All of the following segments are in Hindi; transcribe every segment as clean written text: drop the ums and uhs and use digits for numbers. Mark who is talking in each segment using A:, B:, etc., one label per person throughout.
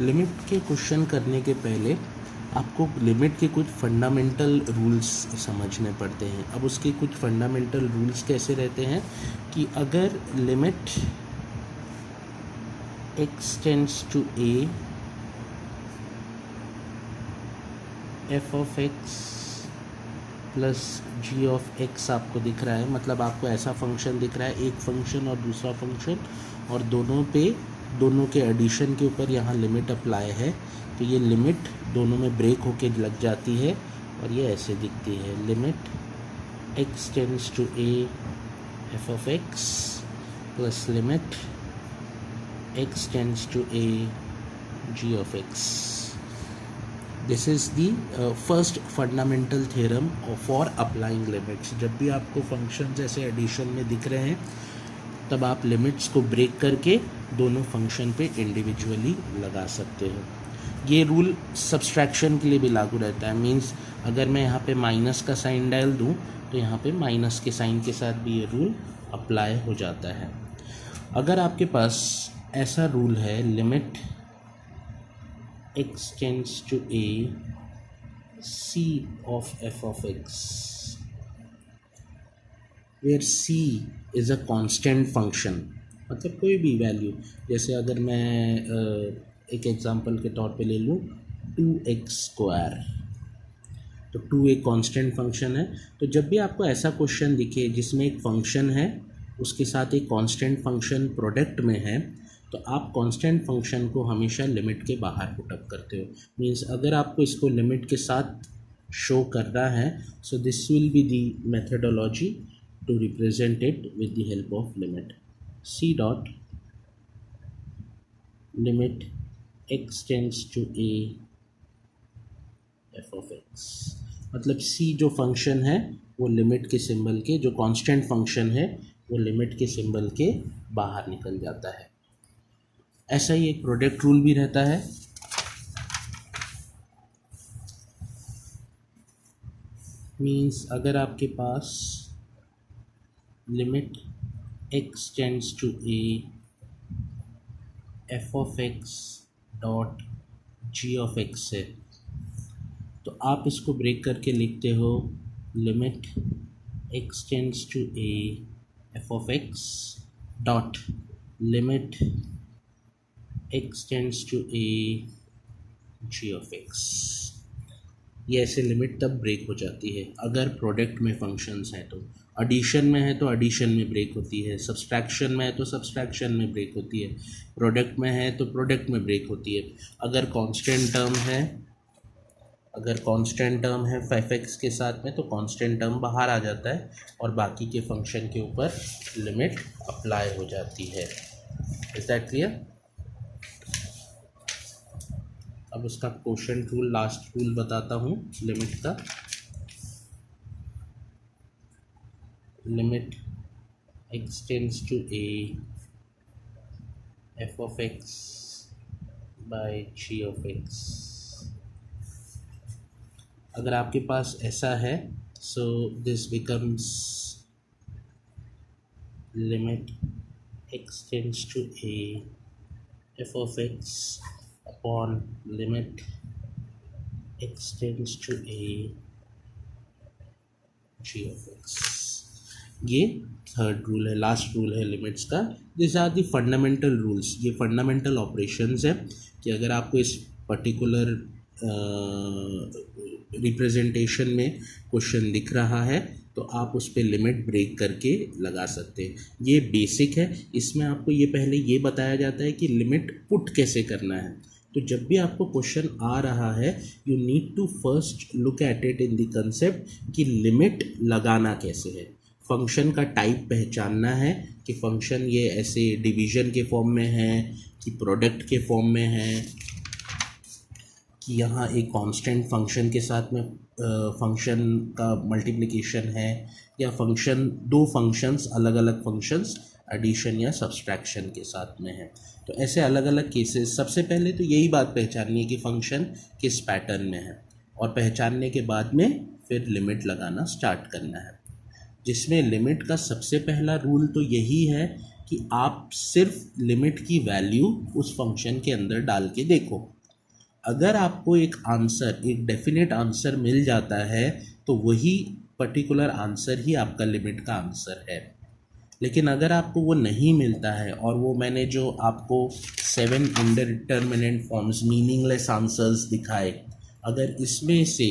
A: लिमिट के क्वेश्चन करने के पहले आपको लिमिट के कुछ फंडामेंटल रूल्स समझने पड़ते हैं। अब उसके कुछ फंडामेंटल रूल्स कैसे रहते हैं कि अगर limit x tends to a f of x plus g of x आपको दिख रहा है, मतलब आपको ऐसा फंक्शन दिख रहा है, एक फंक्शन और दूसरा फंक्शन, और दोनों के एडिशन के ऊपर यहाँ लिमिट अप्लाई है, तो ये लिमिट दोनों में ब्रेक होके लग जाती है और ये ऐसे दिखती है। Limit x tends to a f of x plus limit x tends to a g of x। This is the first fundamental theorem for applying limits. जब भी आपको फंक्शन जैसे एडिशन में दिख रहे हैं तब आप लिमिट्स को ब्रेक करके दोनों फंक्शन पे इंडिविजुअली लगा सकते हो। ये रूल सब्सट्रैक्शन के लिए भी लागू रहता है। मींस अगर मैं यहाँ पे माइनस का साइन डाल दूँ तो यहाँ पे माइनस के साइन के साथ भी ये रूल अप्लाई हो जाता है। अगर आपके पास ऐसा रूल है, limit x tends to a c of f of x, where c is a constant function, मतलब कोई भी वैल्यू, जैसे अगर मैं एक एग्जांपल के तौर पे ले लूँ 2x², तो 2 एक कांस्टेंट फंक्शन है। तो जब भी आपको ऐसा क्वेश्चन दिखे जिसमें एक फंक्शन है उसके साथ एक कांस्टेंट फंक्शन प्रोडक्ट में है, तो आप कांस्टेंट फंक्शन को हमेशा लिमिट के बाहर पुट अप करते हो। मींस अगर आपको इसको लिमिट के साथ शो करना है, so this will be the methodology to represent it with the help of limit. c dot limit x tends to a f of x, मतलब c जो फंक्शन है वो लिमिट के सिंबल के, जो कांस्टेंट फंक्शन है वो लिमिट के सिंबल के बाहर निकल जाता है। ऐसा ही एक प्रोडक्ट रूल भी रहता है। मींस अगर आपके पास limit x tends to a f of x dot g of x है, तो आप इसको ब्रेक करके लिखते हो limit x tends to a f of x dot limit x tends to a g of x। ये ऐसे लिमिट तब ब्रेक हो जाती है अगर प्रोडक्ट में फंक्शंस हैं, तो एडिशन में है तो एडिशन में ब्रेक होती है, सब्सट्रैक्शन में है तो सब्सट्रैक्शन में ब्रेक होती है, प्रोडक्ट में है तो प्रोडक्ट में ब्रेक होती है। अगर कांस्टेंट टर्म है 5x के साथ में, तो कांस्टेंट टर्म बाहर आ जाता है और बाकी के फंक्शन के ऊपर लिमिट अप्लाई हो जाती है। Is that clear? अब उसका क्वोशंट रूल, लास्ट रूल बताता हूँ लिमिट का। Limit x tends to a f of x by g of x। अगर आपके पास ऐसा है, so this becomes limit x tends to a f of x upon limit x tends to a g of x। ये थर्ड रूल है, लास्ट रूल है लिमिट्स का। This are the fundamental rules. ये फंडामेंटल ऑपरेशंस है कि अगर आपको इस पर्टिकुलर रिप्रेजेंटेशन में क्वेश्चन दिख रहा है तो आप उस पर लिमिट ब्रेक करके लगा सकते हैं। ये बेसिक है। इसमें आपको ये पहले ये बताया जाता है कि लिमिट पुट कैसे करना है। तो जब भी आपको क्वेश्चन आ रहा है, you need to first look at it in the concept कि लिमिट लगाना कैसे है। फंक्शन का टाइप पहचानना है कि फंक्शन ये ऐसे डिवीजन के फॉर्म में है कि प्रोडक्ट के फॉर्म में है, कि यहाँ एक कांस्टेंट फंक्शन के साथ में फंक्शन का मल्टीप्लिकेशन है, या फंक्शन दो फंक्शंस अलग अलग फंक्शंस एडिशन या सब्सट्रैक्शन के साथ में है। तो ऐसे अलग अलग केसेस, सबसे पहले तो यही बात पहचाननी है कि फंक्शन किस पैटर्न में है, और पहचानने के बाद में फिर लिमिट लगाना स्टार्ट करना है। जिसमें लिमिट का सबसे पहला रूल तो यही है कि आप सिर्फ लिमिट की वैल्यू उस फंक्शन के अंदर डाल के देखो। अगर आपको एक आंसर, एक डेफिनेट आंसर मिल जाता है तो वही पर्टिकुलर आंसर ही आपका लिमिट का आंसर है। लेकिन अगर आपको वो नहीं मिलता है, और वो मैंने जो आपको 7 इंडिटरमिनेट फॉर्म्स, मीनिंगलेस आंसर्स दिखाए, अगर इसमें से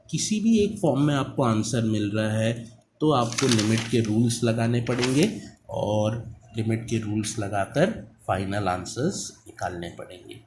A: किसी भी एक फॉर्म में आपको आंसर मिल रहा है तो आपको लिमिट के रूल्स लगाने पड़ेंगे और लिमिट के रूल्स लगाकर फाइनल आंसर्स निकालने पड़ेंगे।